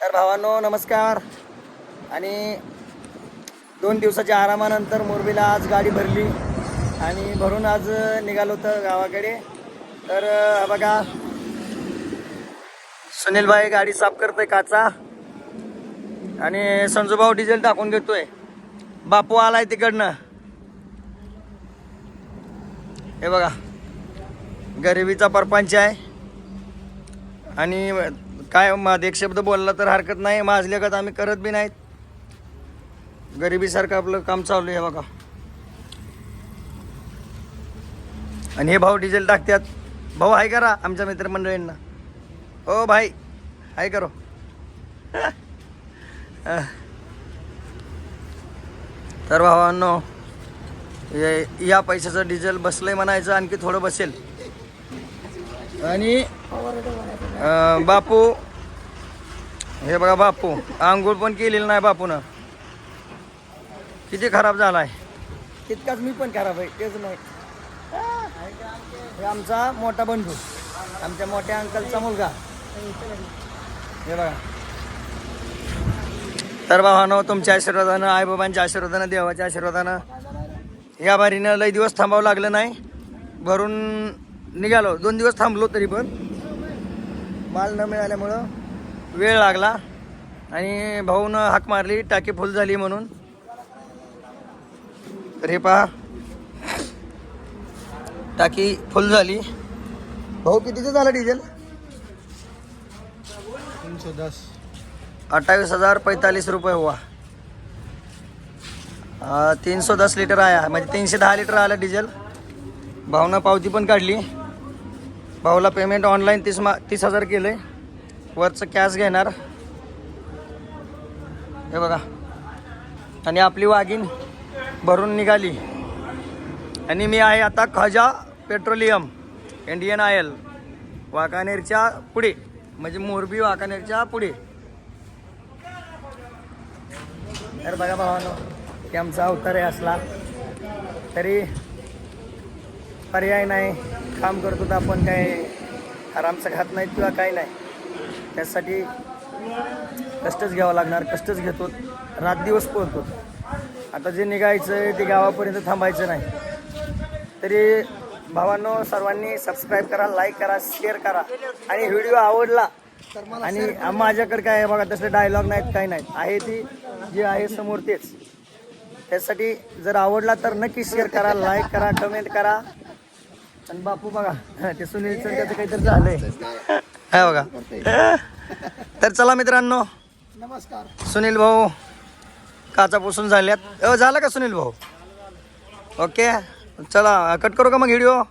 तर भावांनो नमस्कार. आणि 2 दिवसाच्या आरामानंतर मोरबीला आज गाडी भरली आणि भरून आज निघालो होतं गावाकडे. तर बघा सुनील भाई गाडी साफ करतोय काचा आणि संजूभाऊ डिझेल टाकून घेतोय. बापू आलाय तिकडनं. हे बघा गरिबीचा परपंच आहे आणि काय माझं एक शब्द बोलला तर हरकत नाही. माझल्यागत आम्ही करत बी नाहीत. गरिबीसारखं आपलं काम चालू आहे बघा. आणि हे भाऊ डिझेल टाकतात. भाऊ हाय करा आमच्या मित्रमंडळींना. ओ भाई हाय करो. तर भावांनो या पैशाचं डिझेल बसलंय म्हणायचं, आणखी थोडं बसेल. आणि बापू हे बघा बापू आंघोळ पण केलेलं नाही बापूनं. किती खराब झालाय. तितकाच मी पण खराब आहे. तेच नाही हे आमचा मोठा बंधू, आमच्या मोठ्या अंकलचा मुलगा. हे बघा. तर भावानो तुमच्या आशीर्वादानं, आईबाबांच्या आशीर्वादानं, देवाच्या आशीर्वादानं या बारीनं लई दिवस थांबावं लागलं नाही. भरून निघालो. 2 दिवस थांबलो तरी पण माल न मिळाल्यामुळं वेळ लागला. आणि भाऊनं हाक मारली टाकी फुल झाली म्हणून. तर हे पहा टाकी फुल झाली. भाऊ कितीचं झालं डिझेल? 310. 28,045 रुपये हुआ. 310 लिटर आया, म्हणजे 310 लिटर आलं डिझेल. भाऊनं पावती पण काढली. भाऊला पेमेंट ऑनलाईन 30,000 केलं आहे. वरचं कॅश घेणार. हे बघा. आणि आपली वाघीण भरून निघाली. आणि मी आहे आता खजा पेट्रोलियम इंडियन ऑइल वाकानेरच्या पुढे, म्हणजे मोरबी वाकानेरच्या पुढे. तर बघा भावानो की आमचा अवतार आहे असला तरी पर्याय नाही. काम करतो तर आपण काय आरामचं खात नाहीत किंवा काही नाही. त्यासाठी कष्टच घ्यावं लागणार. कष्टच घेतो. रात दिवस पळतो. आता जे निघायचं आहे ते गावापर्यंत थांबायचं नाही. तरी भावांनो सर्वांनी सबस्क्राईब करा, लाईक करा, शेअर करा. आणि व्हिडिओ आवडला आणि माझ्याकडे काय आहे बघा तसले डायलॉग नाहीत, काही नाहीत. आहे ती जे आहे समोर तेच. त्यासाठी जर आवडला तर नक्की शेअर करा, लाईक करा, कमेंट करा. आणि बापू बघा ते सुनीलचं त्याचं काहीतरी झालंय. हा बघा. तर चला मित्रांनो नमस्कार. सुनील भाऊ काचा पुसून झाल्यात. झालं का सुनील भाऊ? ओके चला कट करू का मग व्हिडिओ?